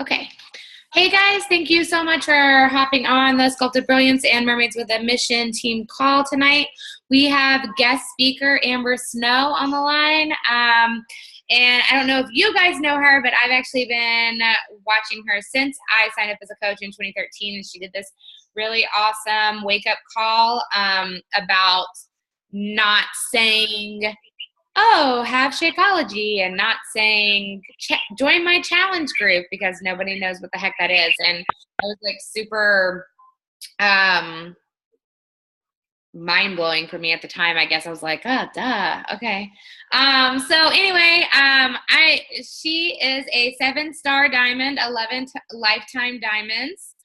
Okay. Hey guys, thank you so much for hopping on the Sculpted Brilliance and Mermaids with a Mission team call tonight. We have guest speaker Amber Snow on the line. And I don't know if you guys know her, but I've actually been watching her since I signed up as a coach in 2013, and she did this really awesome wake-up call about not saying, oh, have Shakeology, and not saying join my challenge group, because nobody knows what the heck that is. And I was like super mind-blowing for me at the time. I guess I was like, oh, duh, okay. So anyway, she is a 7-star diamond, 11 lifetime diamonds.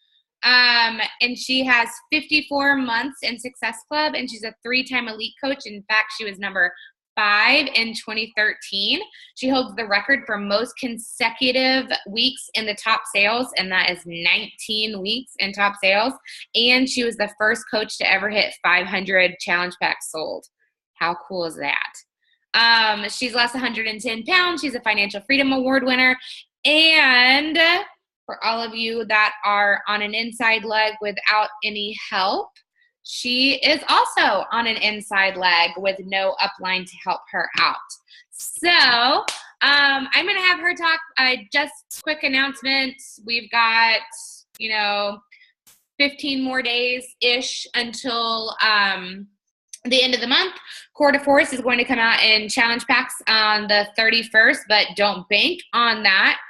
And she has 54 months in Success Club, and she's a 3-time elite coach. In fact, she was number 5 in 2013. She holds the record for most consecutive weeks in the top sales, and that is 19 weeks in top sales. And she was the first coach to ever hit 500 challenge packs sold. How cool is that? She's lost 110 pounds. She's a Financial Freedom Award winner. And for all of you that are on an inside leg without any help, she is also on an inside leg with no upline to help her out. So I'm going to have her talk. Just quick announcement. We've got, 15 more days-ish until the end of the month. Core de Force is going to come out in challenge packs on the 31st, but don't bank on that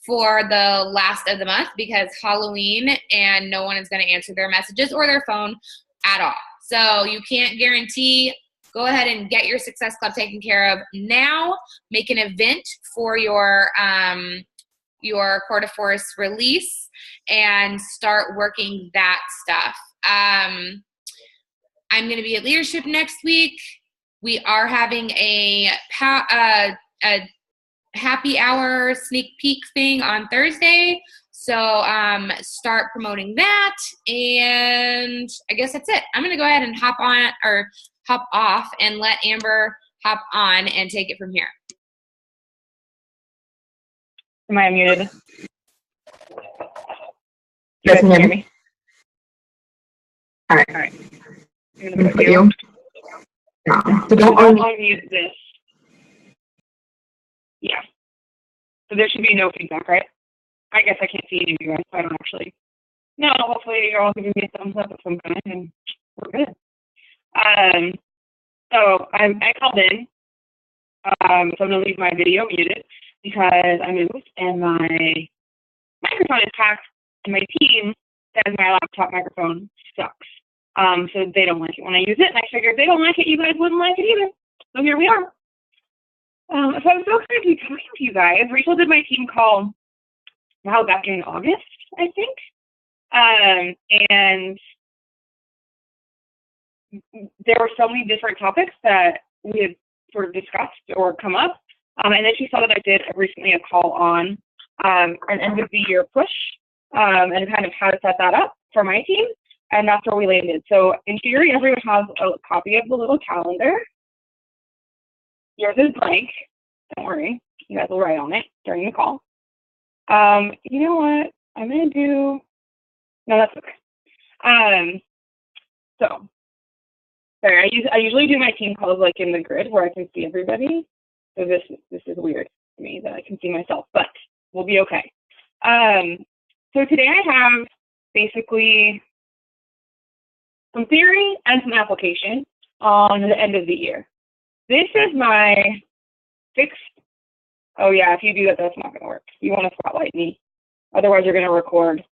for the last of the month, because Halloween and no one is going to answer their messages or their phone at all. So you can't guarantee. Go ahead and get your Success Club taken care of now. Make an event for your Core de Force release and start working that stuff. I'm going to be at Leadership next week. We are having a happy hour sneak peek thing on Thursday. So start promoting that, and I guess that's it. I'm going to go ahead and hop off and let Amber hop on and take it from here. Am I unmuted? You guys can hear me? All right. I'm going to put you. No. So don't unmute this. Yeah. So there should be no feedback, right? I guess I can't see any of you guys, so I don't actually. No, hopefully you're all giving me a thumbs up of some kind, and we're good. So I called in. So I'm going to leave my video muted because I moved, and my microphone is hacked, and my team says my laptop microphone sucks. So they don't like it when I use it, and I figured if they don't like it, you guys wouldn't like it either. So here we are. So I'm so excited to be talking to you guys. Rachel did my team call back in August, I think. And there were so many different topics that we had sort of discussed or come up. And then she saw that I did recently a call on an end of the year push and kind of how to set that up for my team. And that's where we landed. So in theory, everyone has a copy of the little calendar. Yours is blank. Don't worry. You guys will write on it during the call. You know what? I'm going to do, no, that's okay. So, sorry, I usually do my team calls like in the grid where I can see everybody. So this is weird to me that I can see myself, but we'll be okay. So today I have basically some theory and some application on the end of the year. This is my fixed. Oh yeah, if you do that, that's not going to work. You want to spotlight me. Otherwise, you're going to record.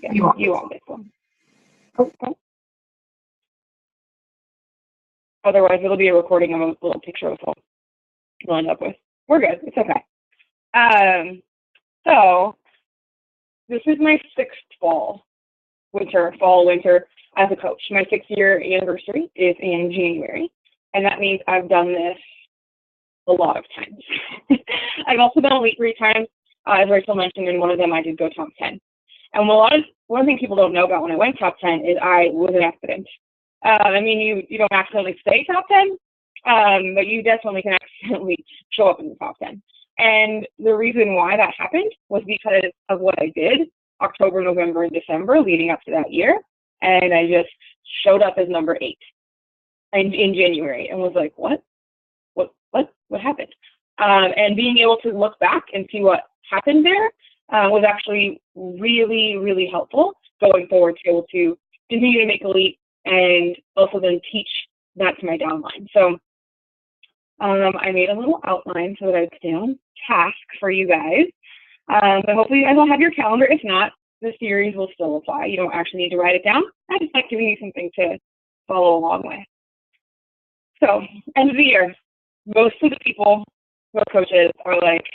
Yeah, you want this one. Okay. Otherwise, it'll be a recording of a little picture of what we'll end up with. We're good. It's okay. So this is my 6th fall, winter as a coach. My 6-year anniversary is in January. And that means I've done this a lot of times. I've also done elite 3 times. As Rachel mentioned, in one of them I did go top 10. And one thing people don't know about when I went top 10 is I was an accident. I mean, you don't accidentally stay top 10, but you definitely can accidentally show up in the top 10. And the reason why that happened was because of what I did October, November, and December leading up to that year. And I just showed up as number 8 in January and was like, what happened? And being able to look back and see what happened there was actually really, really helpful going forward to be able to continue to make a leap and also then teach that to my downline. So I made a little outline so that I could stay on task for you guys. But hopefully you guys will have your calendar. If not, the series will still apply. You don't actually need to write it down. I just like giving you something to follow along with. So, end of the year, most of the people, most coaches are like,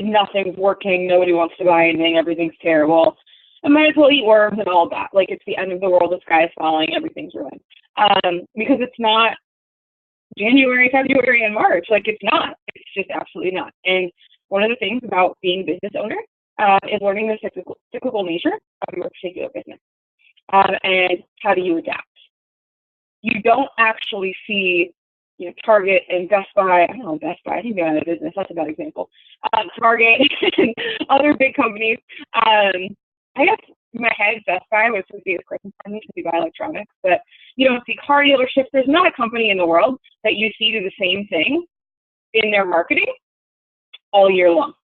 nothing's working, nobody wants to buy anything, everything's terrible. I might as well eat worms and all of that. Like, it's the end of the world, the sky is falling, everything's ruined. Because it's not January, February, and March. Like, it's not. It's just absolutely not. And one of the things about being a business owner is learning the cyclical nature of your particular business. And how do you adapt? You don't actually see, Target and Best Buy. I don't know, Best Buy. I think they're out of business. That's a bad example. Target and other big companies. I guess in my head, Best Buy was supposed to be a Christmas company because you buy electronics, but you don't see car dealerships. There's not a company in the world that you see do the same thing in their marketing all year long.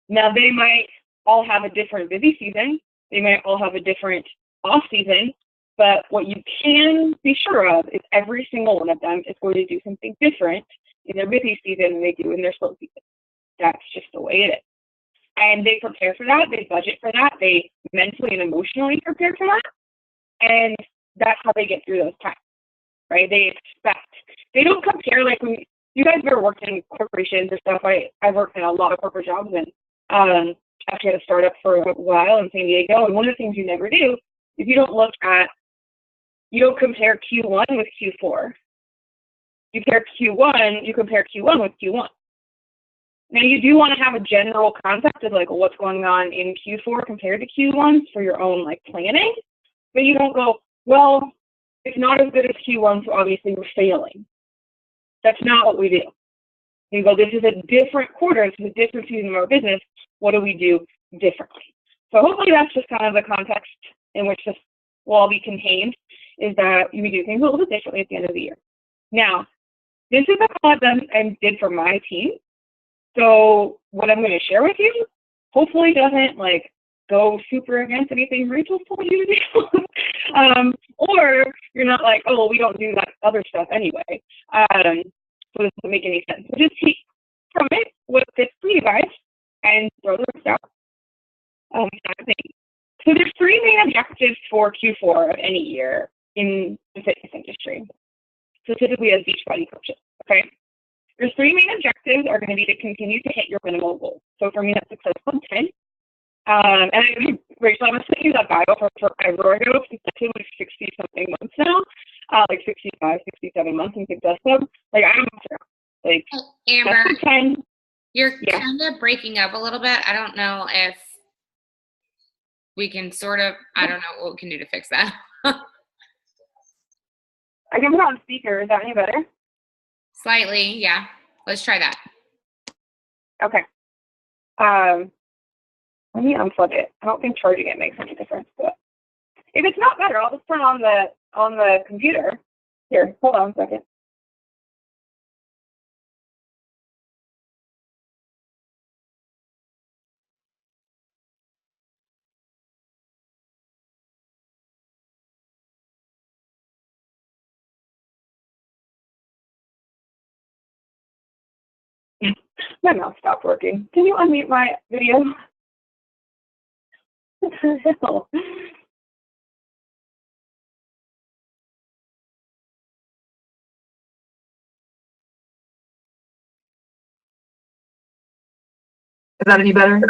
Now, they might all have a different busy season. They might all have a different off season, but what you can be sure of is every single one of them is going to do something different in their busy season than they do in their slow season. That's just the way it is. And they prepare for that, they budget for that, they mentally and emotionally prepare for that, and that's how they get through those times, right? They expect. They don't compare, like, when you guys ever worked in corporations or stuff. I've worked in a lot of corporate jobs, and actually had a startup for a while in San Diego, and one of the things you never do is you don't compare Q1 with Q4. You compare Q1 with Q1. Now, you do want to have a general concept of, like, what's going on in Q4 compared to Q1 for your own, like, planning, but you don't go, well, it's not as good as Q1, so obviously we're failing. That's not what we do. You go, this is a different quarter, this is a different season of our business, what do we do differently? So hopefully that's just kind of the context in which this will all be contained, is that we do things a little bit differently at the end of the year. Now, this is a call I did for my team. So what I'm going to share with you hopefully doesn't, like, go super against anything Rachel's told you to do. Or you're not like, oh, well, we don't do that other stuff anyway. So this doesn't make any sense. So just take from it what fits for you guys and throw the rest out. So there's 3 main objectives for Q4 of any year in the fitness industry, specifically as Beachbody coaches, okay? Your 3 main objectives are going to be to continue to hit your minimal goals. So for me, that's Success Club 10. And Rachel, I'm going to send you that bio for forever ago, because it's been like 60-something months now, like 65, 67 months in Success Club. Like, I'm like, Amber, 10. You're kind of breaking up a little bit. I don't know if we can I don't know what we can do to fix that. I can put it on speaker. Is that any better? Slightly, yeah. Let's try that. Okay. Let me unplug it. I don't think charging it makes any difference, but if it's not better, I'll just turn on the computer. Here, hold on a second. My mouse stopped working. Can you unmute my video? What the hell? Is that any better?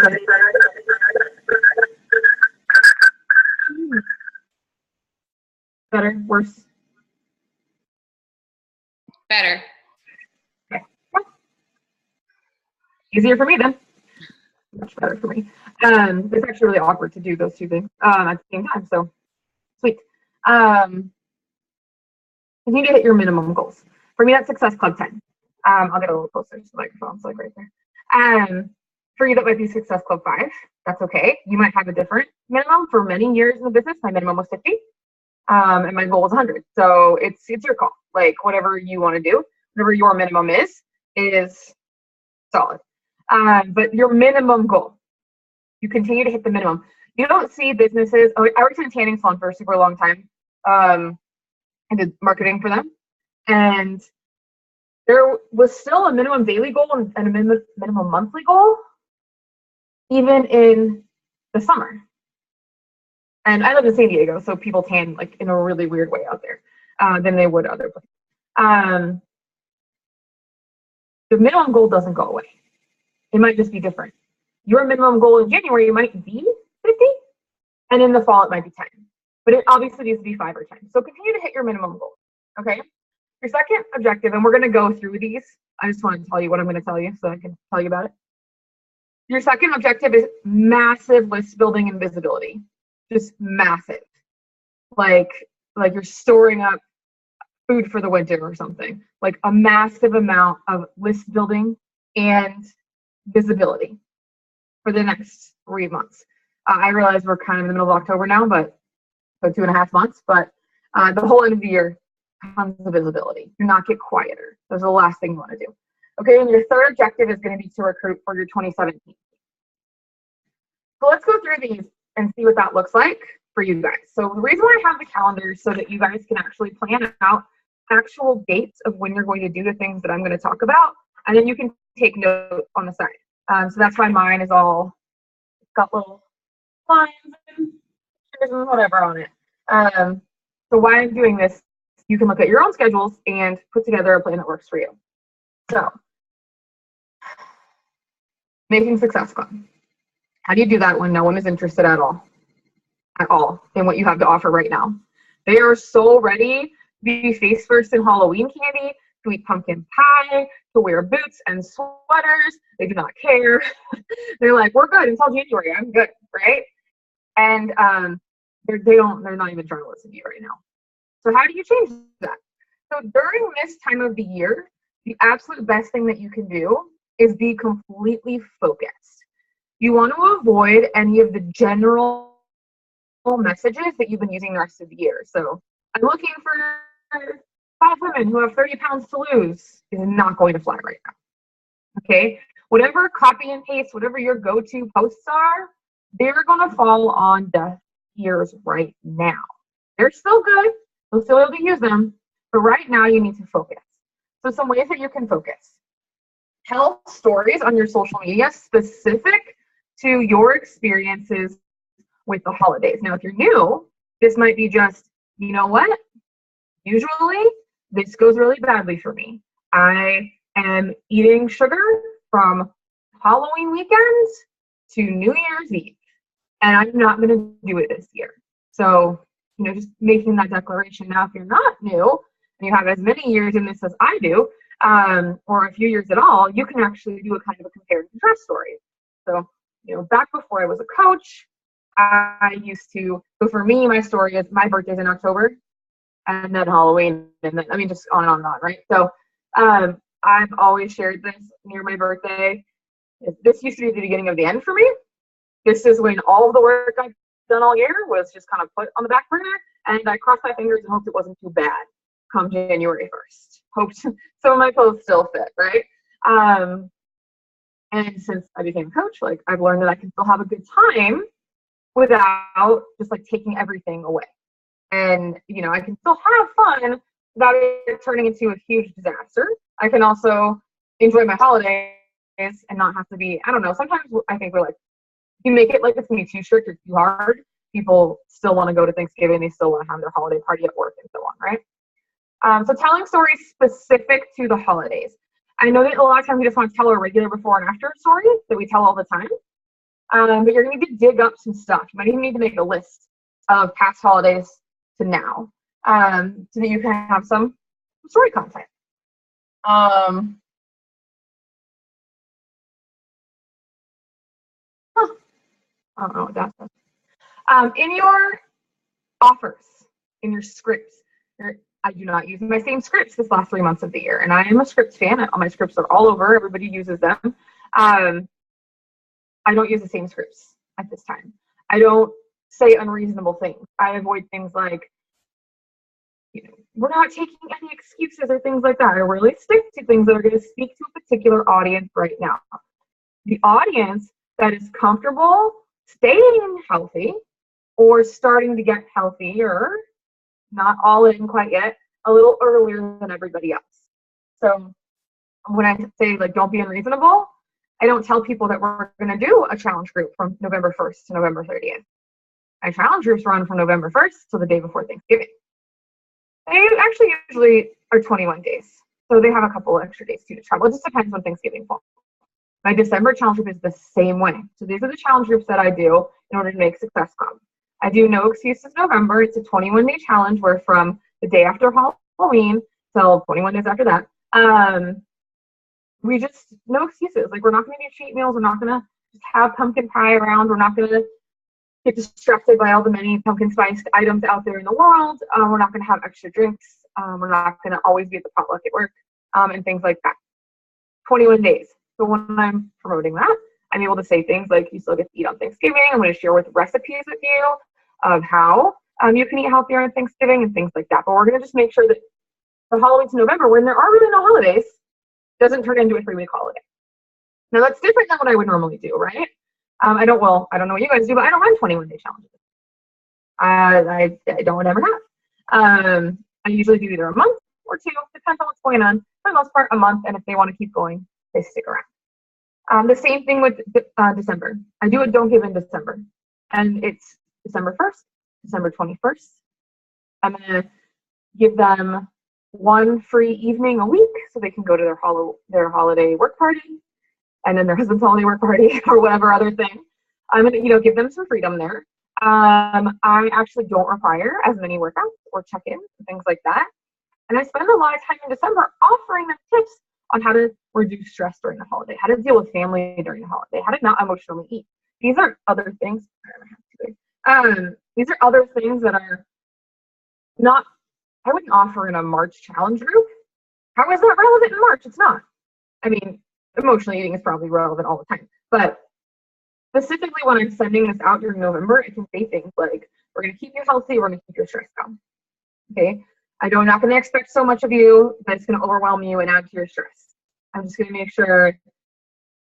Better? Worse? Better. Okay. Easier for me then. Much better for me. It's actually really awkward to do those 2 things at the same time. So sweet. Continue to hit your minimum goals. For me, that's Success Club 10. I'll get a little closer to the microphone, so like right there. For you, that might be Success Club 5. That's okay. You might have a different minimum. For many years in the business, my minimum was 50, and my goal was 100. So it's your call. Like whatever you want to do, whatever your minimum is solid. But your minimum goal, you continue to hit the minimum. You don't see businesses. Oh, I worked in a tanning salon for a super long time. I did marketing for them, and there was still a minimum daily goal and a minimum monthly goal, even in the summer. And I live in San Diego, so people tan like in a really weird way out there than they would other places. The minimum goal doesn't go away. It might just be different. Your minimum goal in January might be 50, and in the fall it might be 10. But it obviously needs to be 5 or 10. So continue to hit your minimum goal. Okay. Your second objective, and we're going to go through these. I just want to tell you what I'm going to tell you so I can tell you about it. Your second objective is massive list building and visibility. Just massive. Like you're storing up food for the winter or something. Like a massive amount of list building and visibility for the next 3 months. I realize we're kind of in the middle of October now, but so 2.5 months, but the whole end of the year, tons of visibility. Do not get quieter. That's the last thing you want to do. Okay, and your third objective is going to be to recruit for your 2017. So let's go through these and see what that looks like for you guys. So the reason why I have the calendar is so that you guys can actually plan out actual dates of when you're going to do the things that I'm going to talk about, and then you can take note on the side. So that's why mine is all got little lines and whatever on it. So why I'm doing this, you can look at your own schedules and put together a plan that works for you. So, making Success Club. How do you do that when no one is interested at all in what you have to offer right now? They are so ready to be face first in Halloween candy, to eat pumpkin pie, to wear boots and sweaters. They do not care. They're like, we're good until January. I'm good, right? And they're not even trying to listen to you right now. So how do you change that? So during this time of the year, the absolute best thing that you can do is be completely focused. You want to avoid any of the general messages that you've been using the rest of the year. So I'm looking for 5 women who have 30 pounds to lose is not going to fly right now. Okay? Whatever copy and paste, whatever your go-to posts are, they're going to fall on deaf ears right now. They're still good. You'll still be able to use them. But right now, you need to focus. So some ways that you can focus. Tell stories on your social media specific to your experiences with the holidays. Now, if you're new, this might be just, you know what? Usually, this goes really badly for me. I am eating sugar from Halloween weekend to New Year's Eve, and I'm not going to do it this year. So, just making that declaration. Now, if you're not new and you have as many years in this as I do, or a few years at all, you can actually do a kind of a compare and contrast story. So, back before I was a coach, I used to, so for me, my story is my birthday's in October, and then Halloween, and then, just on and on, right? So I've always shared this near my birthday. This used to be the beginning of the end for me. This is when all of the work I've done all year was just kind of put on the back burner, and I crossed my fingers and hoped it wasn't too bad come January 1st. Hoped some of my clothes still fit, right? And since I became a coach, I've learned that I can still have a good time without just taking everything away. And, I can still have fun without it turning into a huge disaster. I can also enjoy my holidays and not have to be, I don't know, sometimes I think we're you make it like it's going to be too strict or too hard. People still want to go to Thanksgiving. They still want to have their holiday party at work and so on, right? So telling stories specific to the holidays. I know that a lot of times we just want to tell a regular before and after story that we tell all the time. But you're going to need to dig up some stuff. You might even need to make a list of past holidays to now, so that you can have some story content. I don't know what that says. In your offers, in your scripts, I do not use my same scripts this last 3 months of the year. And I am a script fan. All my scripts are all over. Everybody uses them. I don't use the same scripts at this time. I don't say unreasonable things. I avoid things like, we're not taking any excuses or things like that. I really stick to things that are going to speak to a particular audience right now. The audience that is comfortable staying healthy or starting to get healthier, not all in quite yet, a little earlier than everybody else. So when I say like don't be unreasonable, I don't tell people that we're going to do a challenge group from November 1st to November 30th. My challenge groups run from November 1st to the day before Thanksgiving. They actually usually are 21 days. So they have a couple extra days too to travel. It just depends when Thanksgiving falls. My December challenge group is the same way. So these are the challenge groups that I do in order to make Success Club. I do No Excuses November. It's a 21-day challenge where from the day after Halloween till 21 days after that, we just, no excuses. Like, we're not going to do cheat meals. We're not going to just have pumpkin pie around. We're not going to get distracted by all the many pumpkin spiced items out there in the world. We're not going to have extra drinks. We're not going to always be at the potluck at work and things like that. 21 days. So when I'm promoting that, I'm able to say things like, you still get to eat on Thanksgiving. I'm going to share with recipes with you of how you can eat healthier on Thanksgiving and things like that. But we're going to just make sure that the Halloween to November, when there are really no holidays, doesn't turn into a 3-week holiday. Now that's different than what I would normally do, right? I don't know what you guys do, but I don't run 21-day challenges. I don't ever have. I usually do either a month or 2, depends on what's going on. For the most part, a month, and if they want to keep going, they stick around. The same thing with December. I do a Don't Give in December, and it's December 1st, December 21st. I'm going to give them one free evening a week so they can go to their holiday work party, and then their husband's holiday work party or whatever other thing. I'm going to, give them some freedom there. I actually don't require as many workouts or check-ins and things like that. And I spend a lot of time in December offering them tips on how to reduce stress during the holiday, how to deal with family during the holiday, how to not emotionally eat. These are other things. These are other things that are not, I wouldn't offer in a March challenge group. How is that relevant in March? It's not. I mean, emotional eating is probably relevant all the time, but specifically when I'm sending this out during November, I can say things like, we're going to keep you healthy, we're going to keep your stress down. Okay? I'm not going to expect so much of you that it's going to overwhelm you and add to your stress. I'm just going to make sure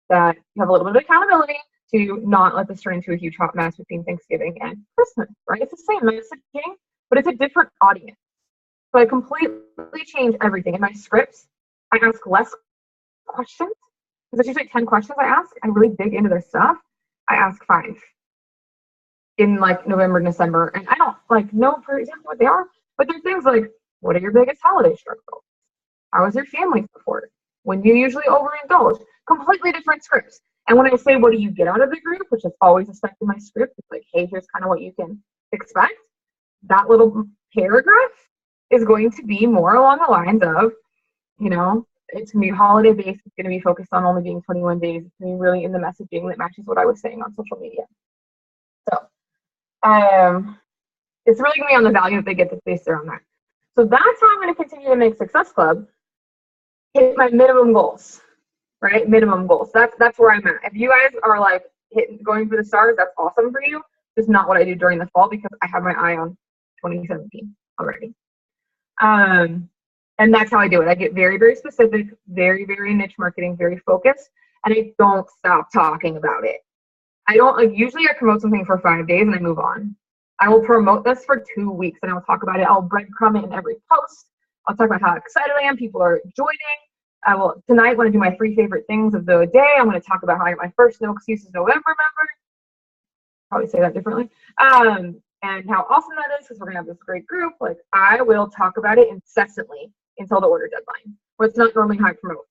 that you have a little bit of accountability to not let this turn into a huge hot mess between Thanksgiving and Christmas, right? It's the same messaging, but it's a different audience. So I completely change everything. In my scripts, I ask less questions. Because it's usually 10 questions I ask. I really dig into their stuff. I ask 5 in like November and December. And I don't know for exactly what they are, but they're things like, what are your biggest holiday struggles? How is your family support? When do you usually overindulge? Completely different scripts. And when I say, what do you get out of the group, which is always a step in my script, it's like, hey, here's kind of what you can expect. That little paragraph is going to be more along the lines of, it's going to be holiday based. It's going to be focused on only being 21 days. It's going to be really in the messaging that matches what I was saying on social media. So it's really going to be on the value that they get that's based around that. So that's how I'm going to continue to make Success Club hit my minimum goals, right? Minimum goals. That's where I'm at. If you guys are like going for the stars, that's awesome for you. It's not what I do during the fall because I have my eye on 2017 already. And that's how I do it. I get very, very specific, very, very niche marketing, very focused, and I don't stop talking about it. I don't usually I promote something for 5 days and I move on. I will promote this for 2 weeks and I'll talk about it. I'll breadcrumb it in every post. I'll talk about how excited I am. People are joining. I will tonight when I do my 3 favorite things of the day. I'm going to talk about how I got my first No Excuses November member. Probably say that differently. And how awesome that is because we're going to have this great group. Like I will talk about it incessantly until the order deadline, where it's not normally how I promote.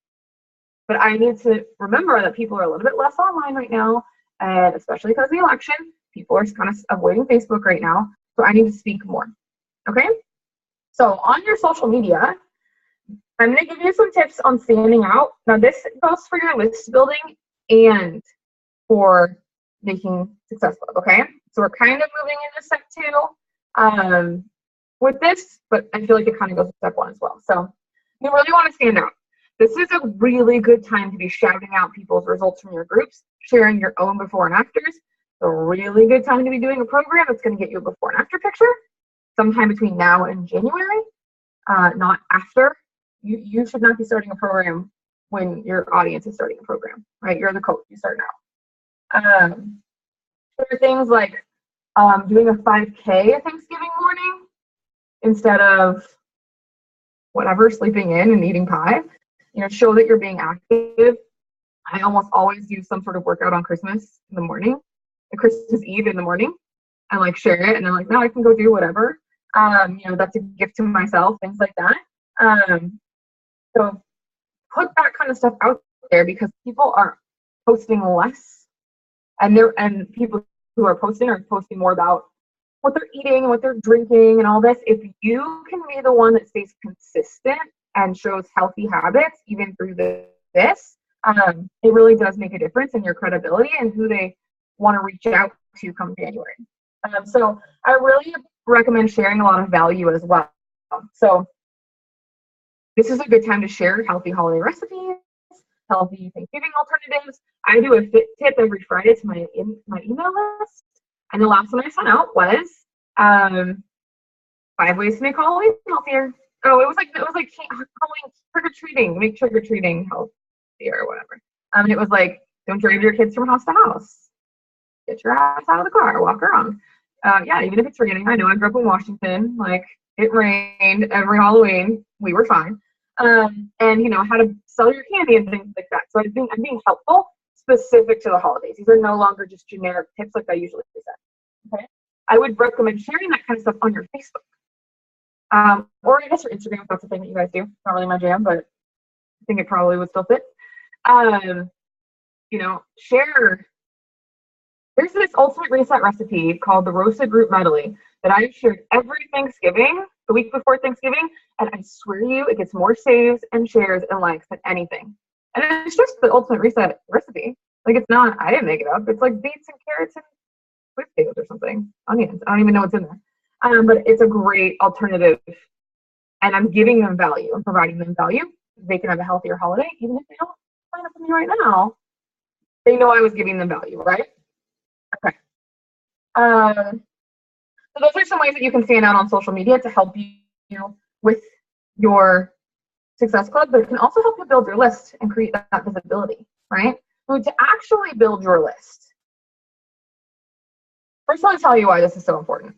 But I need to remember that people are a little bit less online right now, and especially because of the election, people are kind of avoiding Facebook right now. So I need to speak more. Okay? So on your social media, I'm going to give you some tips on standing out. Now this goes for your list building and for making Success Club. Okay? So we're kind of moving into step 2. with this, but I feel like it kind of goes to step one as well. So you really want to stand out. This is a really good time to be shouting out people's results from your groups, sharing your own before and afters. It's a really good time to be doing a program that's going to get you a before and after picture sometime between now and January, not after. You should not be starting a program when your audience is starting a program, right? You're the coach, you start now. There are things like doing a 5K Thanksgiving morning instead of whatever, sleeping in and eating pie. Show that you're being active. I almost always do some sort of workout on Christmas in the morning, Christmas Eve in the morning, and like share it, and then like, now I can go do whatever. That's a gift to myself, things like that. So put that kind of stuff out there, because people are posting less, and people who are posting more about what they're eating and what they're drinking and all this. If you can be the one that stays consistent and shows healthy habits even through this, it really does make a difference in your credibility and who they want to reach out to come January. So I really recommend sharing a lot of value as well. So this is a good time to share healthy holiday recipes, healthy Thanksgiving alternatives. I do a fit tip every Friday to my email list. And the last one I sent out was 5 ways to make Halloween healthier. Oh, it was like Halloween trick-or-treating, make trick-or-treating healthier or whatever. And it was like, don't drive your kids from house to house. Get your ass out of the car, walk around. Yeah, even if it's raining. I know, I grew up in Washington. Like, it rained every Halloween. We were fine. And how to sell your candy and things like that. So I'm being helpful, specific to the holidays. These are no longer just generic tips like I usually say. Okay, I would recommend sharing that kind of stuff on your Facebook, or I guess your Instagram if that's the thing that you guys do. Not really my jam, but I think it probably would still fit. Share. There's this ultimate reset recipe called the roasted root medley that I shared every Thanksgiving, the week before Thanksgiving, and I swear to you, it gets more saves and shares and likes than anything. And it's just the ultimate reset recipe. Like, it's not, I didn't make it up. It's like beets and carrots and sweet potatoes or something, onions. I don't even know what's in there. But it's a great alternative, and I'm giving them value. I'm providing them value. They can have a healthier holiday, even if they don't sign up with me right now. They know I was giving them value, right? Okay. So those are some ways that you can stand out on social media to help you with your Success Club, but it can also help you build your list and create that visibility, right? So to actually build your list, first, let me tell you why this is so important.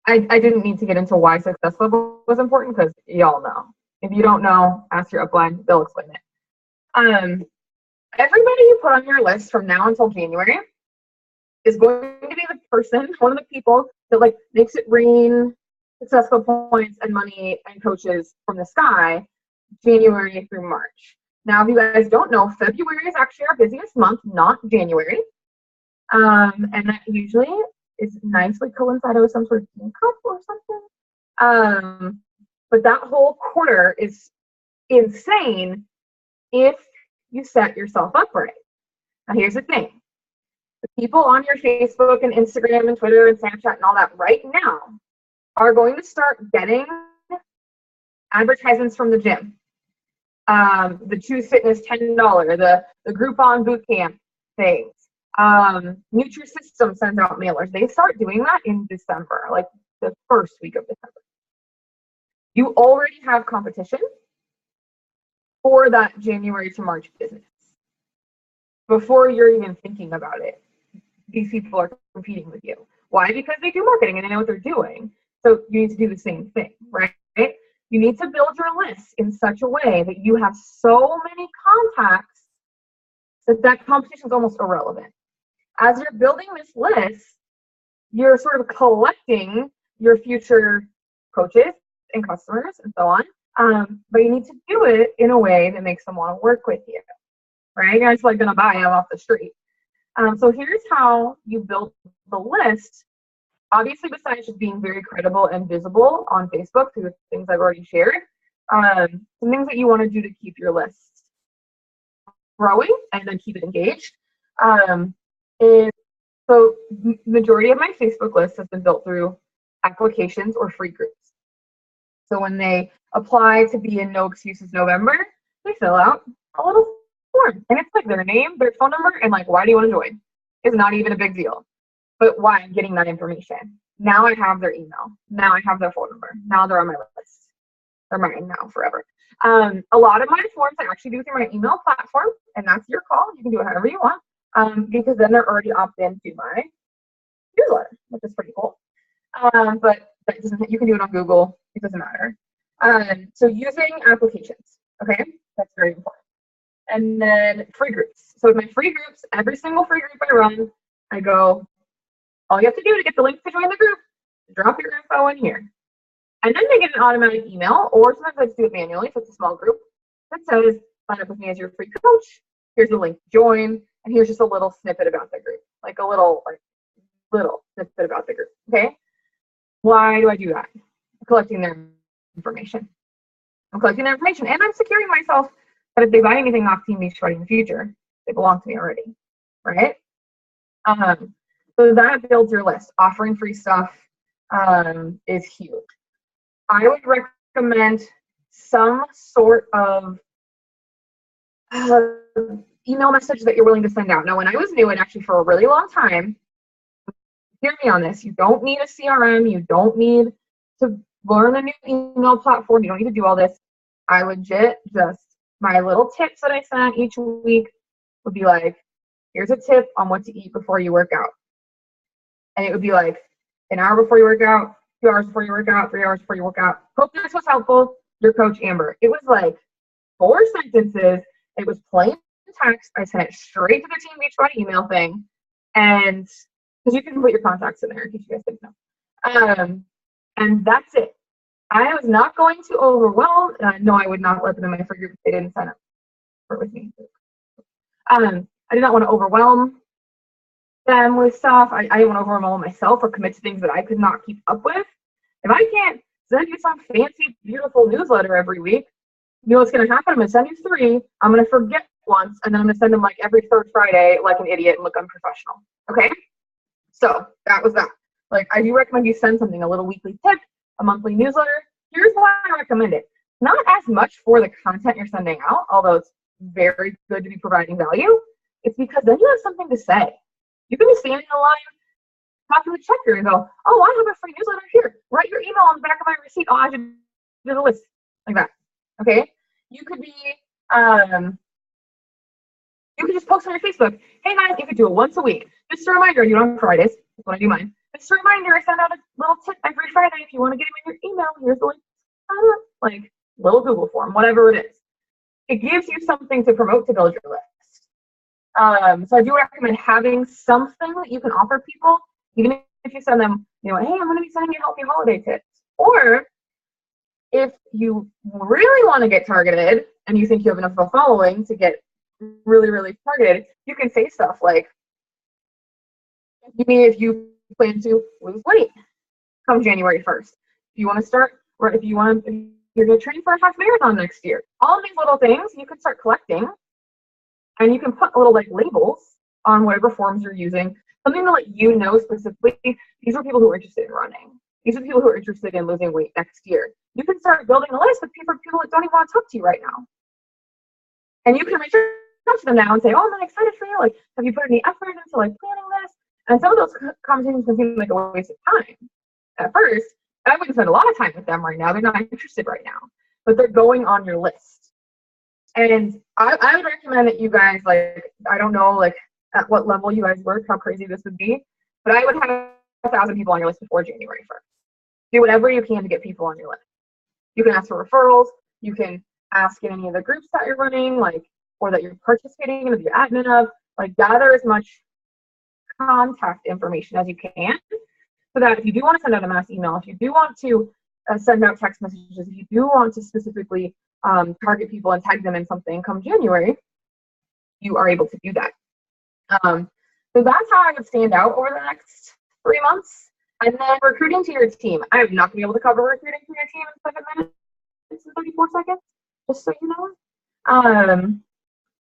I didn't need to get into why Success Club was important, because y'all know. If you don't know, ask your upline, they'll explain it. Everybody you put on your list from now until January is going to be the person, one of the people that like makes it rain Success Club points and money and coaches from the sky, January through March. Now, if you guys don't know, February is actually our busiest month, not January. And that usually is nicely coincided with some sort of income or something. But that whole quarter is insane if you set yourself up right. Now, here's the thing. The people on your Facebook and Instagram and Twitter and Snapchat and all that right now are going to start getting advertisements from the gym. The Choose Fitness $10, the Groupon boot camp things. Nutrisystem sends out mailers. They start doing that in December, like the first week of December. You already have competition for that January to March business before you're even thinking about it. These people are competing with you. Why? Because they do marketing and they know what they're doing. So you need to do the same thing, right? You need to build your list in such a way that you have so many contacts that competition is almost irrelevant. As you're building this list, you're sort of collecting your future coaches and customers and so on. But you need to do it in a way that makes them want to work with you, right? You're not just like going to buy them off the street. So here's how you build the list. Obviously, besides just being very credible and visible on Facebook through the things I've already shared, some things that you want to do to keep your list growing and then keep it engaged is, so majority of my Facebook list has been built through applications or free groups. So when they apply to be in No Excuses November, they fill out a little form. And it's like their name, their phone number, and like, why do you want to join? It's not even a big deal. But why I'm getting that information. Now I have their email. Now I have their phone number. Now they're on my list. They're mine now forever. A lot of my forms I actually do through my email platform, and that's your call. You can do it however you want, because then they're already opted into my newsletter, which is pretty cool. But that doesn't, you can do it on Google. It doesn't matter. So using applications, okay, that's very important. And then free groups. So with my free groups, every single free group I run, I go, all you have to do to get the link to join the group, drop your info in here. And then they get an automatic email, or sometimes I just do it manually if it's a small group, that says, sign up with me as your free coach. Here's the link to join, and here's just a little snippet about the group, like a little snippet about the group, okay? Why do I do that? I'm collecting their information. I'm collecting their information, and I'm securing myself that if they buy anything off Team Beachbody in the future, they belong to me already, right? So that builds your list. Offering free stuff is huge. I would recommend some sort of email message that you're willing to send out. Now, when I was new, and actually for a really long time, hear me on this, you don't need a CRM, you don't need to learn a new email platform, you don't need to do all this. I legit just, my little tips that I sent each week would be like, here's a tip on what to eat before you work out. And it would be like, an hour before you work out, 2 hours before you work out, 3 hours before you work out. Hope this was helpful. Your coach, Amber. It was like 4 sentences. It was plain text. I sent it straight to the Team Beachbody email thing. And because you can put your contacts in there in case you guys didn't know. And that's it. I was not going to overwhelm. No, I would not let them in my free group if they didn't sign up for it with me. I did not want to overwhelm them with stuff. I didn't want to overwhelm myself or commit to things that I could not keep up with. If I can't send you some fancy, beautiful newsletter every week, you know what's going to happen? I'm going to send you 3. I'm going to forget once, and then I'm going to send them like every 3rd Friday like an idiot and look unprofessional. Okay? So that was that. Like, I do recommend you send something, a little weekly tip, a monthly newsletter. Here's why I recommend it. Not as much for the content you're sending out, although it's very good to be providing value. It's because then you have something to say. You can be standing in line, talking to the checker and go, oh, I have a free newsletter here. Write your email on the back of my receipt. Oh, I should do the list. Like that. Okay? You could be, you could just post on your Facebook. Hey guys, you could do it once a week. Just a reminder, I do it on Fridays. That's when I do mine. Just a reminder, I send out a little tip every Friday. If you want to get them in your email, here's the link. Like, little Google form, whatever it is. It gives you something to promote to build your list. So I do recommend having something that you can offer people, even if you send them, you know, hey, I'm going to be sending you healthy holiday tips. Or if you really want to get targeted and you think you have enough of a following to get really, really targeted, you can say stuff like, if you plan to lose weight come January 1st, if you want to start, or if you're going to train for a half marathon next year, all of these little things you can start collecting. And you can put little like labels on whatever forms you're using, something to let you know specifically, these are people who are interested in running. These are people who are interested in losing weight next year. You can start building a list of people that don't even want to talk to you right now. And you can reach out to them now and say, oh, I'm excited for you. Like, have you put any effort into like planning this? And some of those conversations can seem like a waste of time. At first, I wouldn't spend a lot of time with them right now. They're not interested right now, but they're going on your list. And I would recommend that you guys, like, I don't know, like, at what level you guys work, how crazy this would be, but I would have 1,000 people on your list before January 1st. Do whatever you can to get people on your list. You can ask for referrals. You can ask in any of the groups that you're running, like, or that you're participating in, or you're admin of, like, gather as much contact information as you can, so that if you do want to send out a mass email, if you do want to send out text messages, if you do want to specifically target people and tag them in something come January, you are able to do that. So that's how I would stand out over the next 3 months. And then recruiting to your team. I am not going to be able to cover recruiting to your team in 7 minutes and 34 seconds, just so you know. I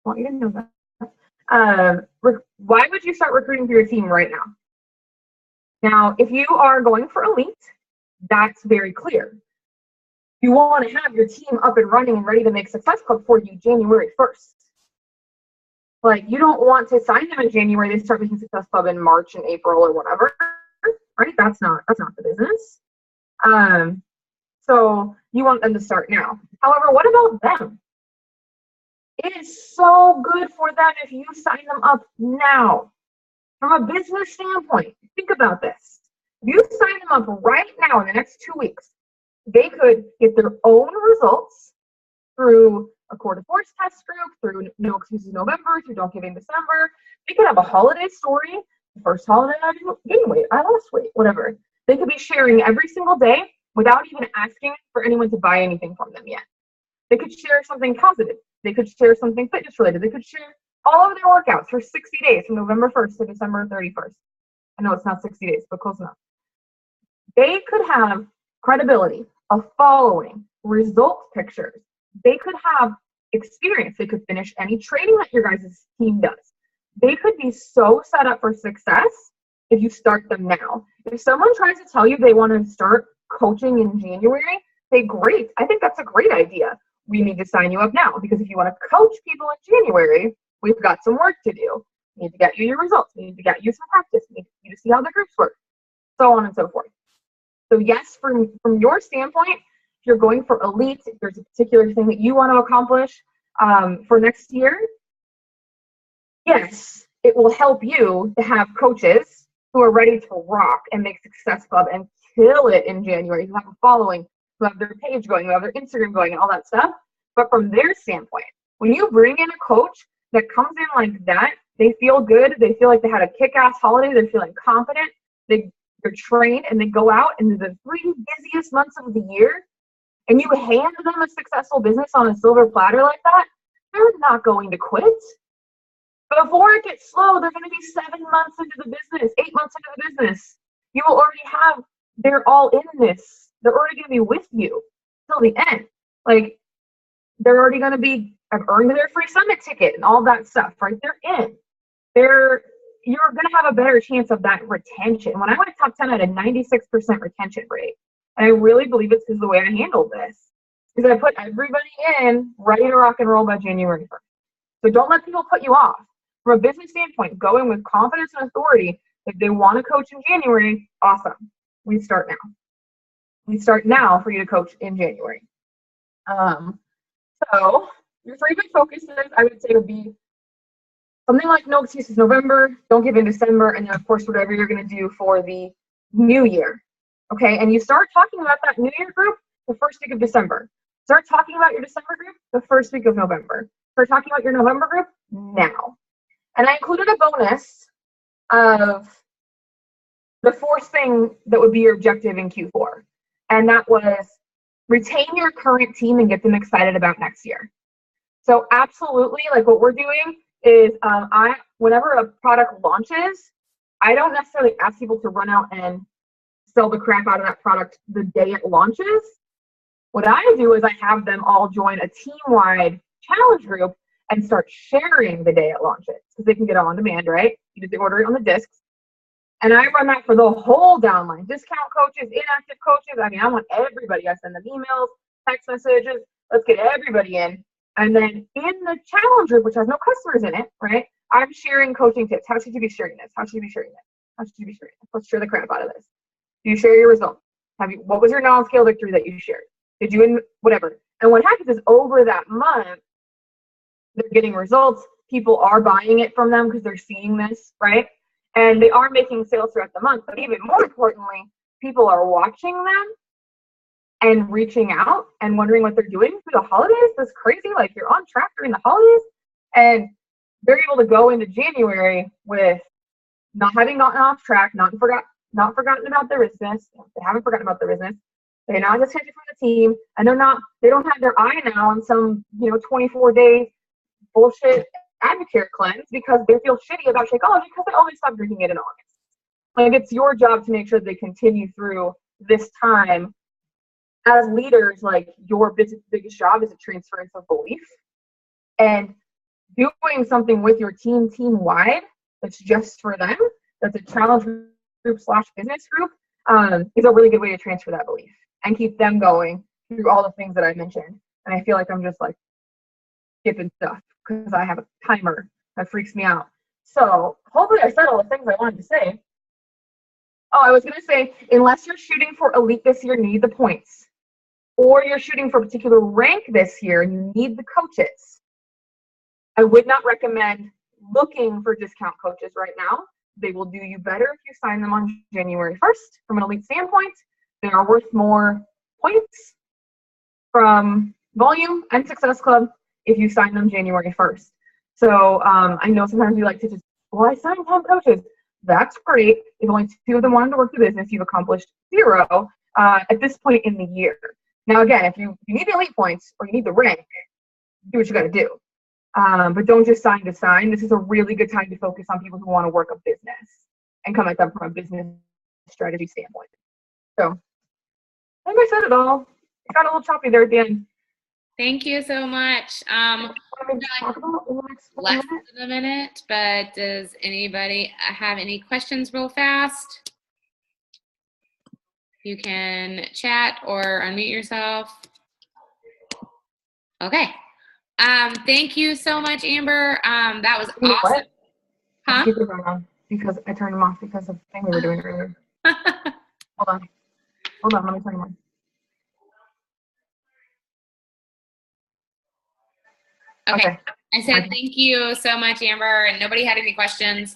want you to know that. Why would you start recruiting for your team right now? Now, if you are going for elite, that's very clear. You want to have your team up and running and ready to make Success Club for you January 1st. Like, you don't want to sign them in January, they start making Success Club in March and April or whatever, right? That's not the business. So you want them to start now. However, what about them? It is so good for them if you sign them up now. From a business standpoint, think about this. If you sign them up right now in the next 2 weeks, they could get their own results through a quarter force test group, through No Excuses November, through Don't Give In December. They could have a holiday story. The first holiday I gained weight, I lost weight, whatever. They could be sharing every single day without even asking for anyone to buy anything from them yet. They could share something positive. They could share something fitness related. They could share all of their workouts for 60 days from November 1st to December 31st. I know it's not 60 days, but close enough. They could have credibility, a following, results pictures. They could have experience. They could finish any training that your guys' team does. They could be so set up for success if you start them now. If someone tries to tell you they want to start coaching in January, say, great, I think that's a great idea. We need to sign you up now, because if you want to coach people in January, we've got some work to do. We need to get you your results. We need to get you some practice. We need you to see how the groups work, so on and so forth. So yes, from your standpoint, if you're going for elite, if there's a particular thing that you want to accomplish for next year, yes, it will help you to have coaches who are ready to rock and make Success Club and kill it in January, who have a following, who have their page going, who have their Instagram going, and all that stuff. But from their standpoint, when you bring in a coach that comes in like that, they feel good, they feel like they had a kick-ass holiday, they're feeling confident, they're trained, and they go out into the 3 busiest months of the year, and you hand them a successful business on a silver platter like that, they're not going to quit. Before it gets slow, they're going to be 7 months into the business, 8 months into the business. You will already have, they're all in this. They're already going to be with you till the end. Like, they're already going to be, have earned their free summit ticket and all that stuff, right? They're in. You're going to have a better chance of that retention. When I went top 10, I had a 96% retention rate. And I really believe it's because of the way I handled this. Because I put everybody in ready to rock and roll by January 1st. So don't let people put you off. From a business standpoint, go in with confidence and authority. If they want to coach in January, awesome. We start now. We start now for you to coach in January. So your 3 big focuses, I would say, would be something like No Excuses November, Don't Give In December, and then, of course, whatever you're going to do for the new year. Okay, and you start talking about that new year group the first week of December. Start talking about your December group the first week of November. Start talking about your November group now. And I included a bonus of the 4th thing that would be your objective in Q4. And that was retain your current team and get them excited about next year. So absolutely, like what we're doing is whenever a product launches, I don't necessarily ask people to run out and sell the crap out of that product the day it launches. What I do is I have them all join a team-wide challenge group and start sharing the day it launches, because they can get it on demand, right? You just order it on the discs. And I run that for the whole downline, discount coaches, inactive coaches. I mean, I want everybody. I send them emails, text messages. Let's get everybody in. And then in the challenge group, which has no customers in it, right? I'm sharing coaching tips. How should you be sharing this? How should you be sharing this? How should you be sharing this? Let's share the crap out of this. Do you share your results? What was your non-scale victory that you shared? Did you, whatever. And what happens is over that month, they're getting results. People are buying it from them because they're seeing this, right? And they are making sales throughout the month. But even more importantly, people are watching them and reaching out and wondering what they're doing through the holidays. That's crazy. Like, you're on track during the holidays. And they're able to go into January with not having gotten off track, not forgotten about their business. They haven't forgotten about their business. They're not disconnected from the team, and they don't have their eye now on some 24-day bullshit Advocare cleanse because they feel shitty about Shakeology because they only stopped drinking it in August. Like, it's your job to make sure they continue through this time. As leaders, like, your biggest job is a transference of belief, and doing something with your team-wide that's just for them, that's a challenge group / business group, is a really good way to transfer that belief and keep them going through all the things that I mentioned. And I feel like I'm just like skipping stuff because I have a timer that freaks me out. So hopefully I said all the things I wanted to say. Oh, I was going to say, unless you're shooting for elite this year, need the points, or you're shooting for a particular rank this year and you need the coaches, I would not recommend looking for discount coaches right now. They will do you better if you sign them on January 1st. From an elite standpoint, they are worth more points from volume and Success Club if you sign them January 1st. So I know sometimes you like to just, well, I signed 10 coaches. That's great. If only 2 of them wanted to work the business, you've accomplished 0 at this point in the year. Now, again, if you need the elite points or you need the rank, do what you got to do. But don't just sign to sign. This is a really good time to focus on people who want to work a business and come at them from a business strategy standpoint. So I think I said it all. It got a little choppy there at the end. Thank you so much. Less than a minute, but does anybody have any questions real fast? You can chat or unmute yourself. Okay. Thank you so much, Amber. That was awesome. Huh? Because I turned them off because of the thing we were doing earlier. Hold on, let me turn them on. Okay. I said thank you so much, Amber, and nobody had any questions.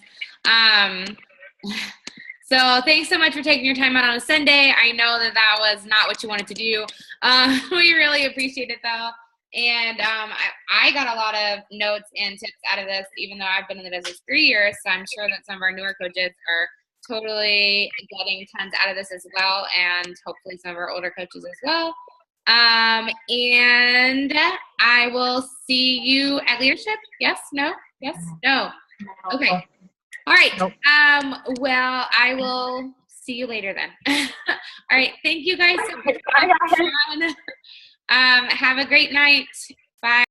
So thanks so much for taking your time out on a Sunday. I know that was not what you wanted to do. We really appreciate it, though. And I got a lot of notes and tips out of this, even though I've been in the business 3 years. So I'm sure that some of our newer coaches are totally getting tons out of this as well, and hopefully some of our older coaches as well. And I will see you at leadership. Yes, no, yes, no. Okay. All right. Nope. Well, I will see you later then. All right. Thank you guys so much. Have a great night. Bye.